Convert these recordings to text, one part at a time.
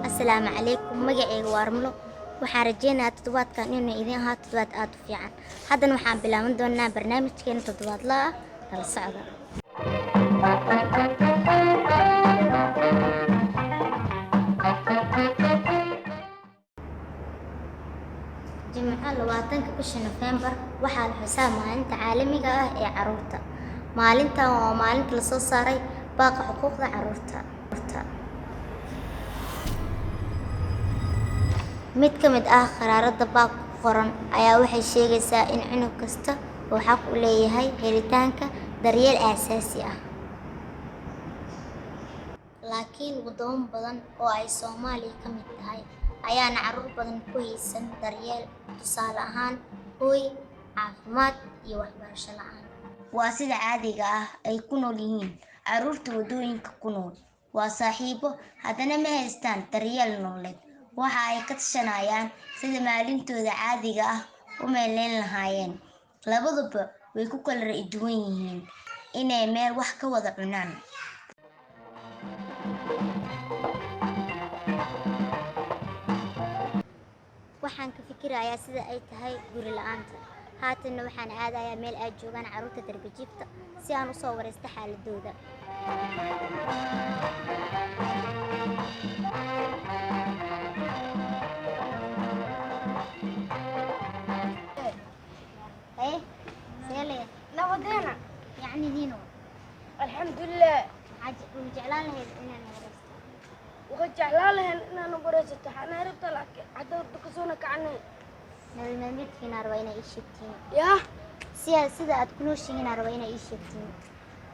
السلام عليكم magacayga waa Armlo waxaan rajeynayaa toddobaadkan inuu idin ahaa toddobaad aad u fiican haddana waxaan bilaaban doonaa barnaamijkeena toddobaadlaha kala socda Jimcaha 20 bisha November waxaa la xusaa maalinta caalamiga ah ee carruurta maalintan waa maalinta la soo saaray baaqa xuquuqda carruurta mid ka mid ah qaraarada baaq qoran ayaa waxay sheegaysaa in cunug kasta uu xaq u leeyahay helitaanka daryeel aasaasi ah laakiin wadamo badan oo ay Soomaaliya ka mid tahay ayaana carruur badan ku haysan daryeel tusaale ahaan hooy caafimaad iyo waxbarasho la'aan waa sida caadiga ah ay ku nool yihiin carruurta wadooyinka ku nool waa saaxiibo haddana ma haystaan daryeel nololeed waxa ay ka tashanayaan sida maalintooda caadiga ah u meeleyn lahaayeen labaduba way ku kala duwan yihiin inay meel wax ka wada cunaan waxaan ka fikirayaa sida ay tahay guri la'aanta haatan waxaan aadayaa meel ay joogaan carruurta darbijiifta si aan u soo wareysto xaaladooda نبضينا يعني دينو الحمد لله وجعلان لهي إننا نورست وجعلان لهي إننا نورست أنا هربت لك حتى تكسونا كعني نبي في نار وين إيشتين يا سيدا أتكونوش هنا روينا إيشتين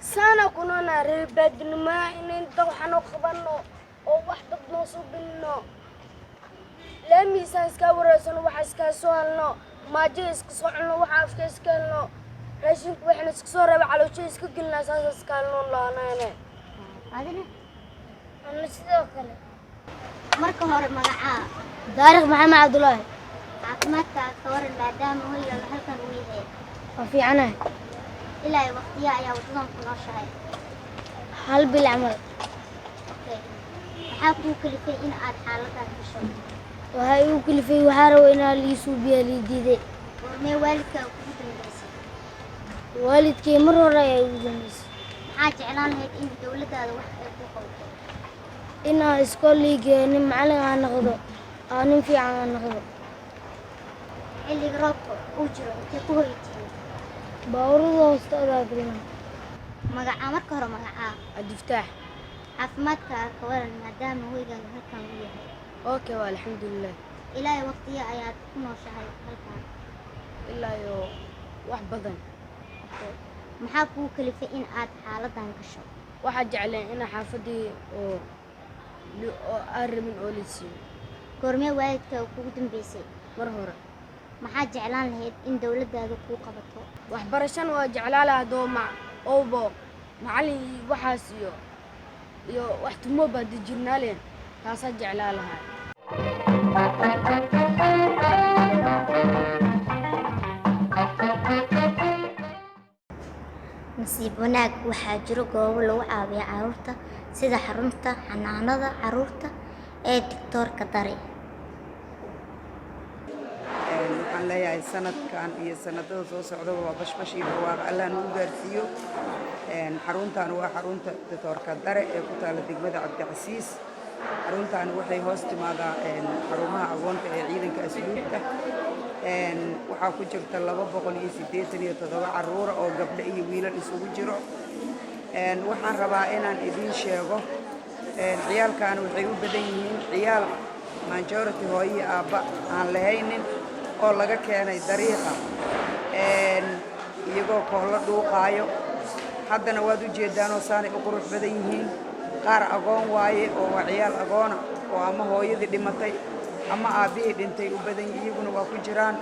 سانا كنا ربد ما إن أنت وحنا خبرنا أو واحد نصوب إنه لم يسانس كورسنا وحسك سؤالنا ما جيس كسرنا وحاف كسكلنا راشين وحنا سكسورة على وجهي سكقلنا أساس سكالنا لا أنا هذا أنا سيدوكله مركه هور مقعا دارق محمد عبد الله عقمتك كور المادام وهي هلكن ويهي وفي عنا إلى وقتها يا وطن كنا شهي هل بالعمل حاكم كل شيء إن عاد حالتك بشر وهاي كل شيء وحاروا إن اللي يسوبيا اللي جديد ورمي والدك وكنت مدرسة والدك مرة رأي يوجنس حاج إعلان هيك إن دولة هذا واحد يكون إن إسكولي جاني معلم عن نقضه أنا في عن نقضه اللي قربته أجره كقويتي باورده أستاذ أدرينا مقعا مركه هور مقعا الدفتاح عافمادك كور المادام وهي هلكن ويهي أوكي والحمد لله إلى وقتها أيات كنا شهي هلكن إلا يو واحد بدن maxaa kuu kalifay in aad xaaladan gasho waxaa jecleen in xaafadii oo arrimin oo la siiyo goormee waalidka kugu dambeysay mar hore maxaa jeclaan lahayd in dawladdaadu kuu qabato waxbarashana waa jeclaa lahaa dooma oobo macallin waxaas iyo wax tumo baa dijirnaaleen taasaa jeclaa lahaa nasiib wanaag waxaa jiro goobo lagu caawiyo carruurta sida xarunta xanaanada carruurta ee Dr. Dare waxaan leeyahay sanadkan iyo sanadada soo socda waa bashbash iyo barwaaqo Allah nagu gaarsiiyo xaruntan waa xarunta Dr. Dare ee ku taala degmada Cabdicasiis xaruntan waxay hoos timaadaa xarumaha agoonta ee ciidanka asluubta waxaa ku jirta 287 carruur oo gabdho iyo wiilal isugu jiro waxaan rabaa inaan idin sheego ciyaalkan waxay u badan yihiin ciyaal majority hooyo aabba aan lahaynin oo laga keenay dariiqa iyagoo koolo dhuuqaayo haddana waad u jeedaan oo saanay u qurux badan yihiin qaar agoon waaye oo waa ciyaal agoona oo ama hooyadii dhimatay ama aabbihii dhintay u badan iyaguna waa ku jiraan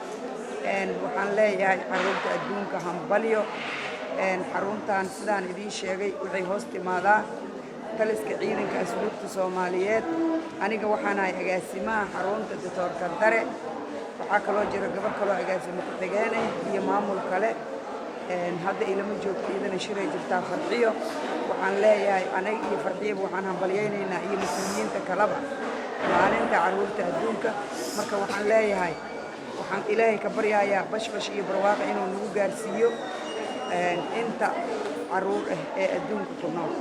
waxaan leeyahay carruurta adduunka hambalyo xaruntan sidaan idiin sheegay waxay hoos timaadaa taliska ciidanka asluubta Soomaaliyeed aniga waxaan ahay agaasimaha xarunta Dr. Dare waxaa kaloo jira gabar kaloo agaasimo ku xigeen iyo maamul kale hadda ilama joogto idana shiray jirtaa Farxiyo waxaan leeyahay aniga iyo Farxiyo waxaan hambalyeynaa iyo mas'uuliyiinta kalaba maalinta carruurta adduunka marka waxaan leeyahay waxaan ilaahay ka baryayaa bashbash iyo barwaaqo inuu nagu gaarsiiyo inta carruur ah ee adduunka ku nool.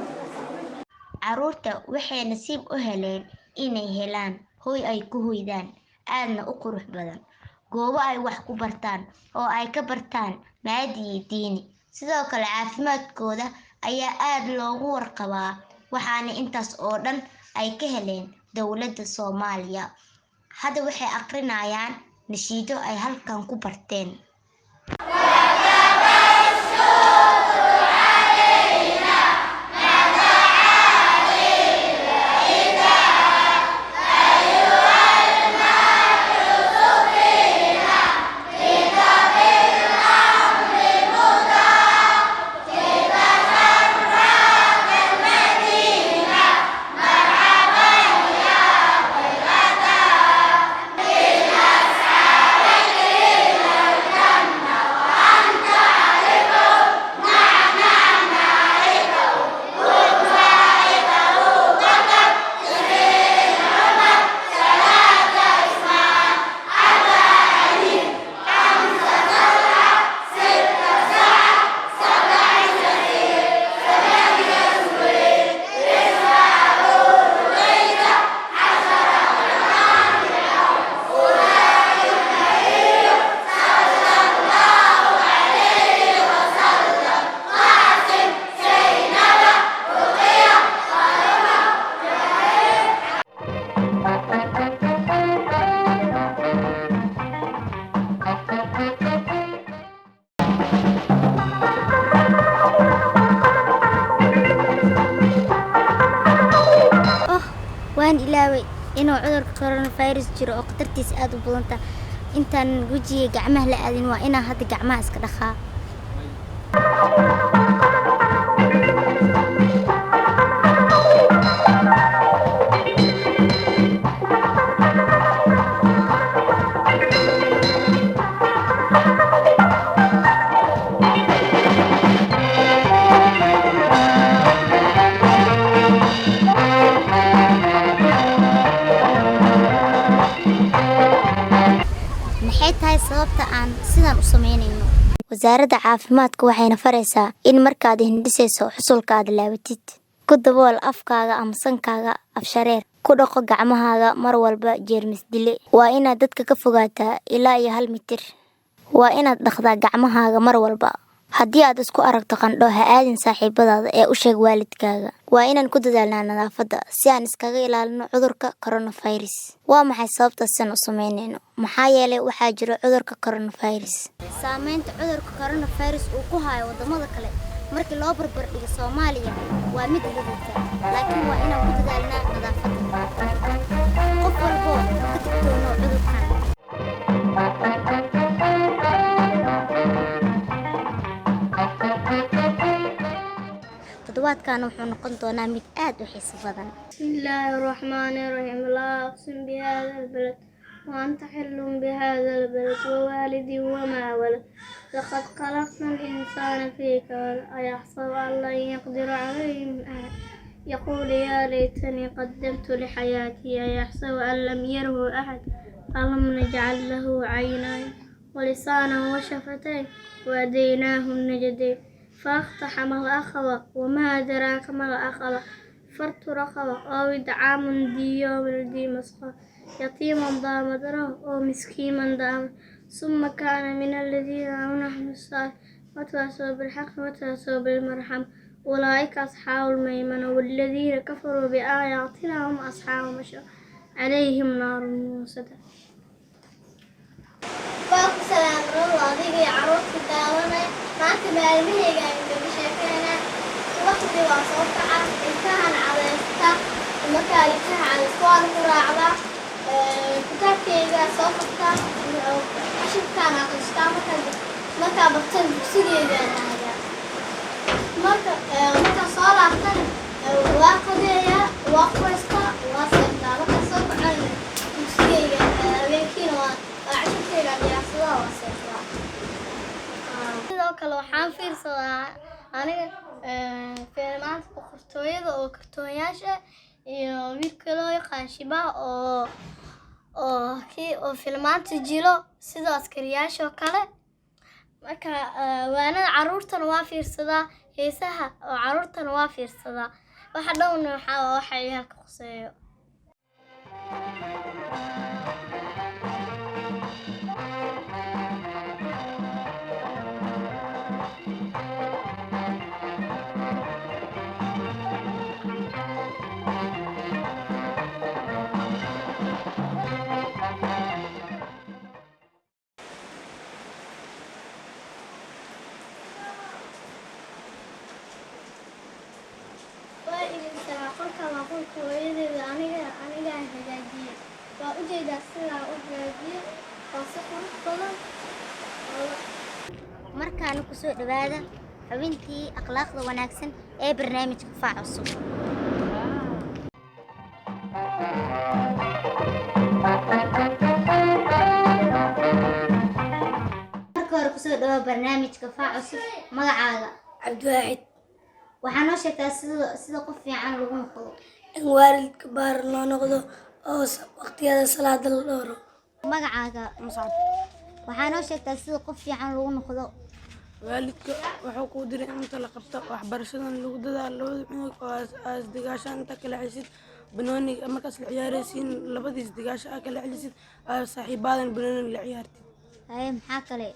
Carruurta waxay nasiib u heleen inay helaan hooy ay ku hoydaan aadna u qurux badan, goobo ay wax ku bartaan oo ay ka bartaan maadi iyo diini. Sidoo kale caafimaadkooda ayaa aad loogu warqabaa, waxaana intaas oo dhan ay ka heleen dowladda Soomaaliya. Hadda waxay aqrinayaan nashiido ay halkan ku barteen. waan ilaaway inuu cudurka coronavirus jiro oo khatartiisa aad u badan tahay intaan wajiga gacmaha la aadin waa inaan hadda gacmaha iska dhaqaa. sababta aan sidaan u sameynayno. Wasaaradda caafimaadka waxayna faraysaa in markaad hindhisayso xusulka aad laabatid ku dabool afkaaga ama sankaaga afshareer, ku dhaqo gacmahaaga mar walba jeermis dile. Waa inaad dadka ka fogaataa ilaa iyo 1 mitir. Waa inaad dhaqdaa gacmahaaga mar walba. haddii aad isku aragto qandho ha aadin saaxiibadaada ee u sheeg waalidkaaga. Waa inaan ku dadaalnaa nadaafadda si aan iskaga ilaalino cudurka coronavirus. Waa maxay sababta aan u sameynayno? Maxaa yeelay waxaa jira cudurka coronavirus. Saameynta cudurka coronavirus uu ku hayo wadamada kale markii loo barbar dhigo Soomaaliya waa mid liidata, laakiin waa inaan ku dadaalnaa nadaafadda. Qof walba ka digtoono cudurkan. تدواتكان وحنا قنطونا ميت آد وحيس فضن. بسم الله الرحمن الرحيم. لا أقسم بهذا البلد وأنت حل بهذا البلد ووالد وما ولد. لقد خلقنا الإنسان في كبد أيحسب أن لن يقدر عليه من أحد يقول يا ليتني قدمت لحياتي أيحسب أن لم يره أحد ألم نجعل له عينين ولسانا وشفتين وهديناه النجدين فاقتحم العقبة وما أدراك ما العقبة فرط رقبة أو إطعام ذي يوم ذي مسغبة يتيما ذا متربة أو مسكينا ذا ثم كان من الذين آمنوا الصالحات وتواصوا بالحق وتواصوا بالمرحمة أولئك أصحاب الميمنة والذين كفروا بآياتنا هم أصحاب المشأمة عليهم نار موصدة. السلام عليكم يا عروس الدعوة معك بالمهيجة عند بشكلنا وقتي وصوتها انتهى على الستاف المكان انتهى على الصور مراعبة كتابتي صوتها عشان كان على الستاف مكان بطل بسيري هذا مكان صار عطل واقضية واقوستا واسيرتا وكسو كعن مسكية habeenkiina waa cashirkayga diyaarsadaa waa seexdaa sidoo kale waxaan fiirsadaa aniga fiilmaanta boqortooyada oo kartoonyaasha iyo wiilka loo yaqaan Shibaha oo fiilmaanta jilo sida askariyaasha oo kale marka waanada caruurtana waa fiirsadaa heesaha oo caruurtana waa fiirsadaa waxa dhowna waxa iyaga ka quseeyo qolka waa qolka hooyadeeda aniga hagaajiye waa ujeedaa sidaa u hagaajiye waa si qurux badan markaana kusoo dhawaada xubintii akhlaaqda wanaagsan ee barnaamijka Faac Cusub. marka hore kusoo dhawaada barnaamijka Faac Cusub magacaaga Cabdiwaxid waxaa noo sheegtaa sida qof fiican lagu noqdo in waalidka baar loo noqdo oo waqtiyada salaada la dhowro magacaaga Muscab waxaa noo sheegtaa sida qof fiican lagu noqdo waalidka wuxuu ku diray inta la qabto waxbarashadan lagu dadaalo labada cunug oo aas digaashaan inta kala celisid banooniga markaas la ciyaaraysiin labadiis digaasha kala celisid saaxiibaadan banooni la ciyaartid haye maxaa kale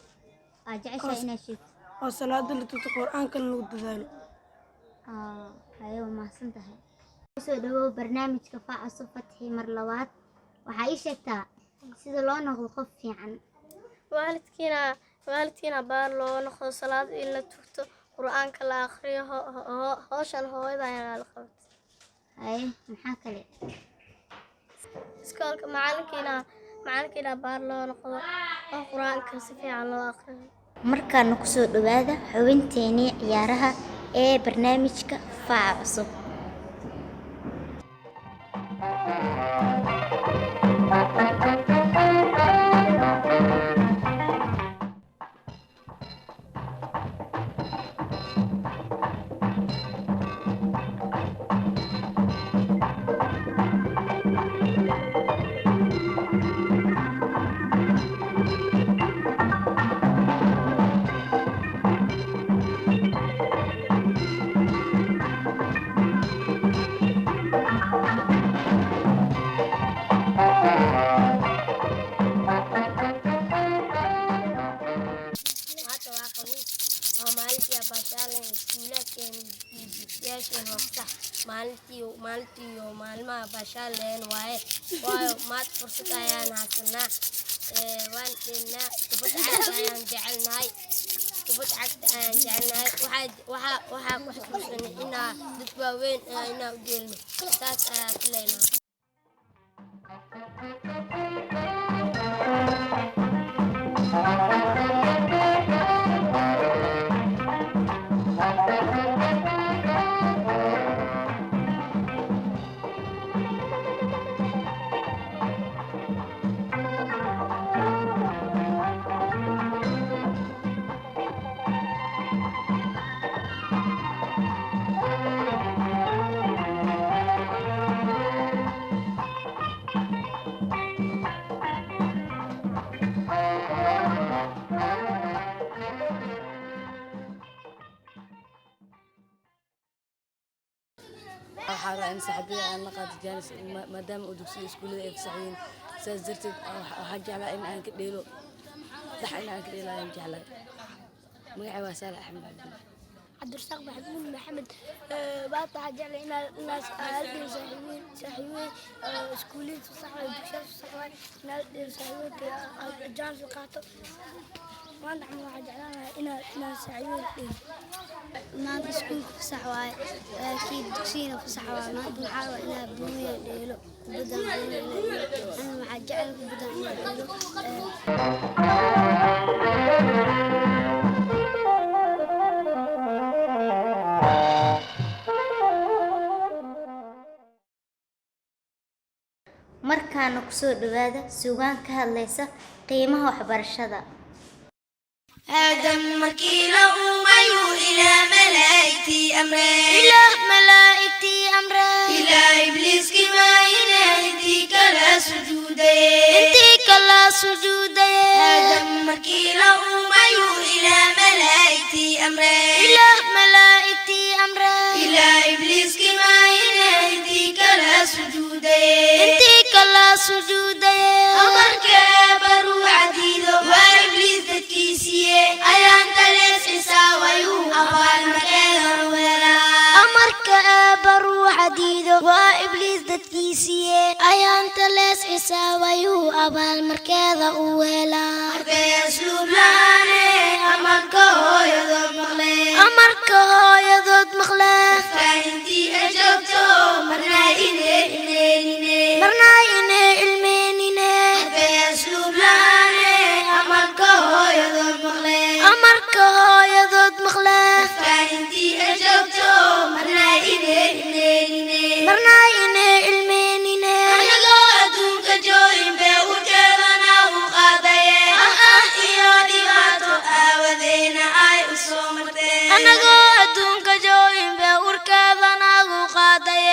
aad jeceshahay inaad sheegto oo salaada la tuto quraankan lagu dadaalo haye waa mahadsantahay kusoo dhawow barnaamijka Faac Cusub Fatxi mar labaad waxaa ii sheegtaa sida loo noqdo qof fiican waalidkiina baar loo noqdo salaad in la tugto quraanka la akhriyo hawshan hooyada ayaa la qabta haye maxaa kale iskoolka macalinkiina baar loo noqdo oo quraanka si fiican loo akhriyo markaana kusoo dhawaada xubinteennii ciyaaraha ee barnaamijka Faac Cusub. maalmaha baashaaleen waayo maad fursad ayaan haysanaa waan dheennaa kubad cagta ayaan jecelnahay waxaa ku xasuusanay inaa dad waaweyn inaa u jeelno saas ayaa filaynaa waxaa rabaa in saaxiibada aan la qaato jaanis maadaama uu dugsiga iskuullada ay fasaxayeen sidaas darteed waxaa jeclaa in aan ka dheelo sax in aan ka dheelo ayaan jeclaa magacay waa Saalax Axmed cabdirasaaq maxamuud maxamed baad waxaa jeclay inaas aadin saaxiibeen iskuullada fasaxay dugsiga fasaxay inaad saaxiibada jaanis qaato maanta waxaan jeclaanahay inaan saaxiibada dheelo maanta iskuulka fasax waaye kii dugsiga fasax waaye maanta waxaa waa inaa buuya dheelo kubadda ana waxaa jecel kubadda inaa dheelo kusoo dhawaada suugaan ka hadlaysa qiimaha waxbarashada. آدم مركيلا ومايو إلى ملائكتي أمره إلى ملائكتي أمره إلى إبليس كما ينهدي كلا سجودي انتي كلا سجودي آدم مركيلا ومايو إلى ملائكتي أمره إلى ملائكتي أمره إلى إبليس كما ينهدي كلا سجودي انتي كلا سجودي أمرك برو عديدو وإبليس تكيسيه أيان تلس إساويو أبال مكان ولا أمرك أبرو حديدو وإبليس دتكيسيه أيان تلس إساويو أبال مركز أولا أسلوب لاني أمرك هو يضب مغلي أمرك هو يضد مخلاف فأنتي أجبتو مرنا إني مرنا إني المينيني أسلوب لاني أمرك هو يضب مغلي أمرك هو يضد مخلاف فأنتي أجبتو مرنا إني مرنا إني المينيني أنا أدونك جوين بأوكيبنا وقاضي إيو ديباتو آوذينا أي أسومرتين أنا أدونك جوين بأوركادنا وقاضي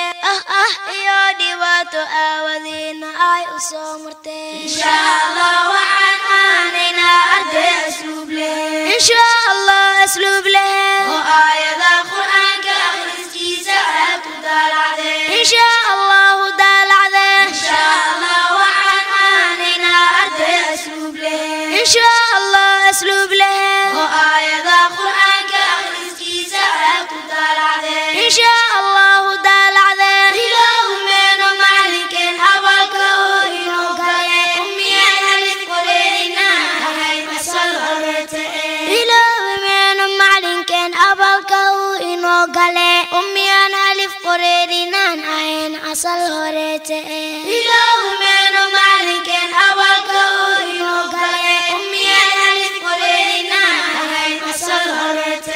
إيو ديباتو آوذين أي أسومرتين إن شاء الله وعن آنينا أرضي أسلوب له إن شاء الله أسلوب له وآية القرآن كأخرسكي ساعات دالعدي إن شاء الله دال عليه إن شاء الله وعن آنينا أرضي أسلوب له إن شاء الله أسلوب له وآية القرآن كأخرسكي ساعات دالعدي إن شاء الله دال عليه إله من معلك أبالك وإنو قلي أمي ألف قلينا هاي مسأل غلطة إله من معلن كان أبالك وإنو قلي أمي أنا ألف قريرنا عين أصل هريته إله من معلك أبالك وإنو قلي أمي ألف قلينا هاي مسأل غلطة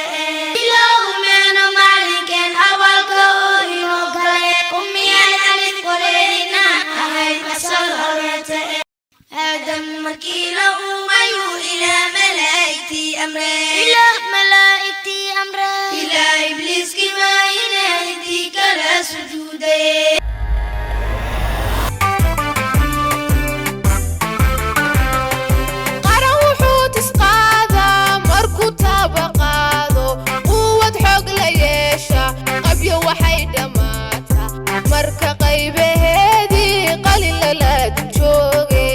إله من معلك أبالك وإنو قلي أمي ألف قلينا هاي مسأل غلطة آدم مركيلا ومايو إلى ملائكتي أمره إله ملائكتي أمره إلى إبليس كما ينهدي كلا سجودي qaran wuxuu tisqaadaa markuu taabaqaado quwad xoog la yeesha qabyo waxay dhammaataa marka qaybaheedii qalin lalaadin jooge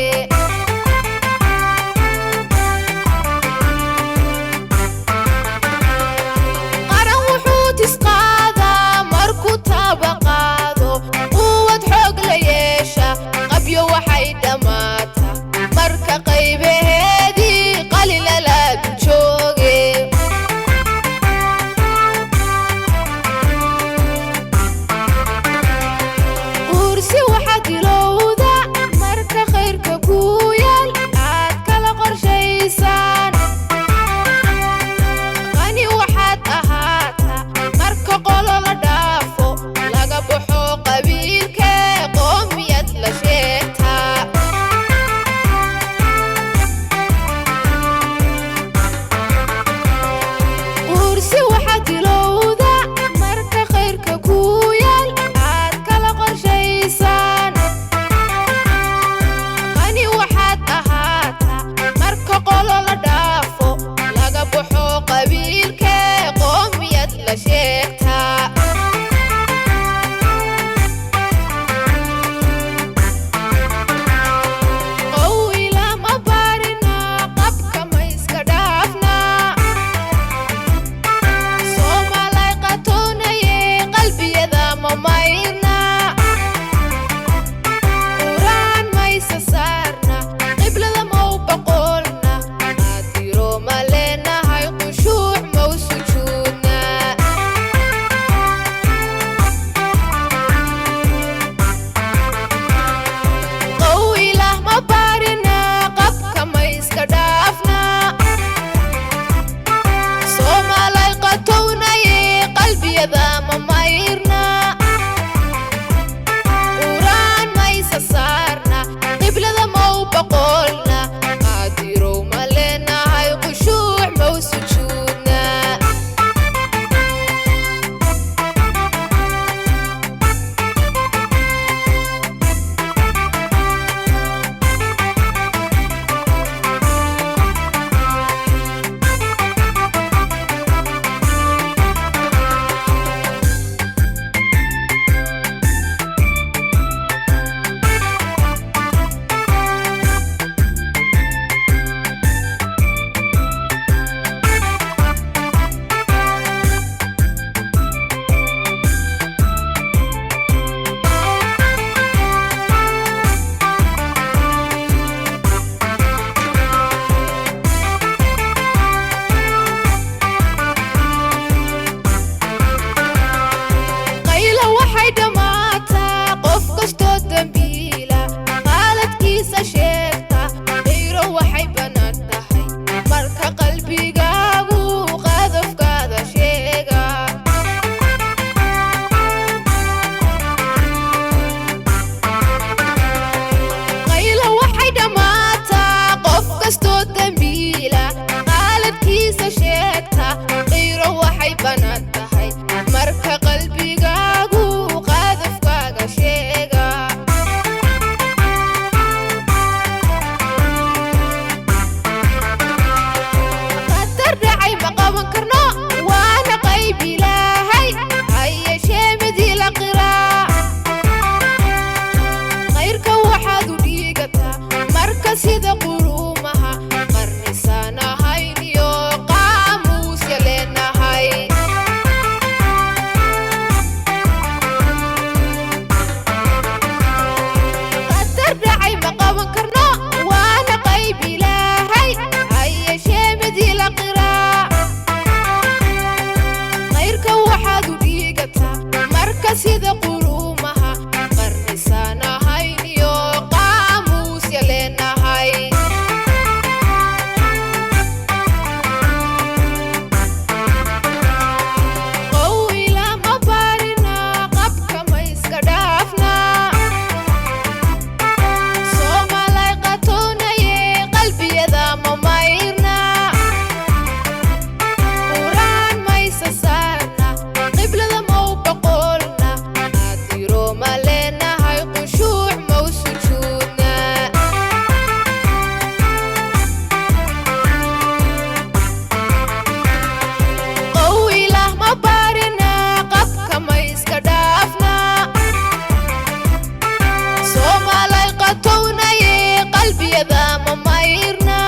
qalbiyada ma mayrna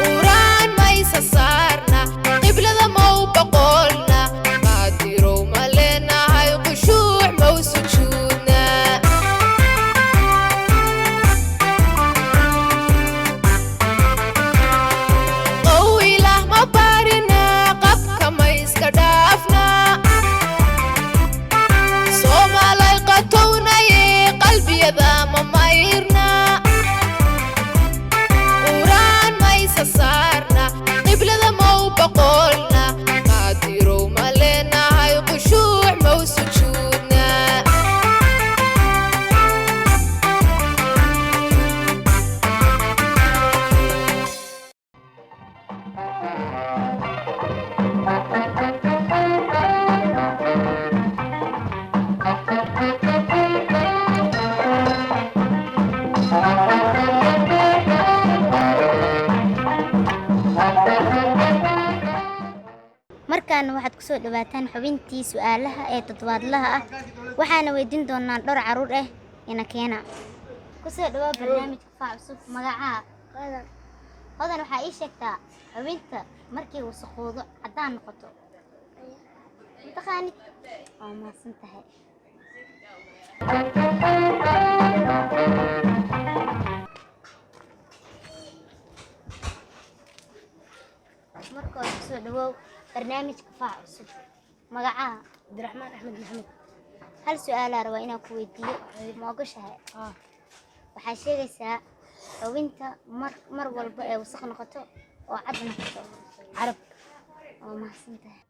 quraan maysa saarna qiblada mau boqolna qaadirow ma leenahay khushuuc mau sujuudna qow ilaah ma barina qabka ma iska dhaafna soomaalay qatownaye qalbiyada ma mayrna quraan maysa saarna qiblada mau boqolna qaadirow ma leenahay khushuuc mau sujuudna markaana waxaad ku soo dhawaataan xubintii su'aalaha ee toddobaadlaha ah waxaana weydiin doonaa dhowr caruur ah ina keena ku soo dhawaa barnaamijka faac cusub magacaa hodan waxaa ii sheegtaa xubinta markii wasakhoodo caddaan noqoto mataqaanid waa mahadsan tahay marka hore kusoo dhawoow barnaamijka faac cusub magacaa cabdiraxmaan axmed maxamed hal su-aalaa rabaa inaan ku weydiiyo ma ogashahay waxaa sheegaysaa xubinta mar walba ee wasaq noqoto oo cad noqoto carab waa mahadsan tahay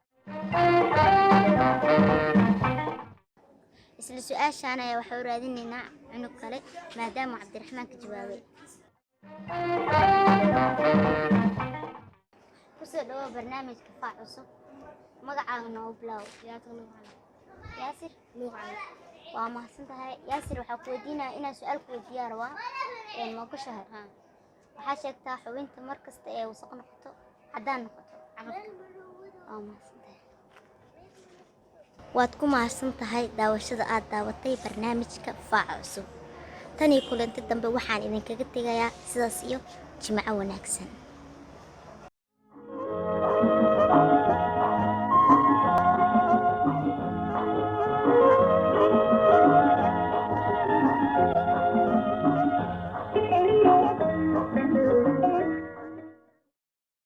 isla su-aashaan ayaa waxaa u raadinaynaa cunug kale maadaama cabdiraxmaan ka jawaabay kusoo dhawaa barnaamijka faac cusub magacaaga noo bilaaw yaasir waa mahadsan tahay yaasir waxaa ku weydiinaya inaan su-aal ku weydiiyaa rabaa ma ogashahay waxaa sheegtaa xubinta mar kasta ee wasaq noqoto caddaan noqoto carabka waa mahadsan tahay waad ku mahadsan tahay daawashada aad daawatay barnaamijka faac cusub tan iyo kulanti dambe waxaan idinkaga tegayaa sidaas iyo jimco wanaagsan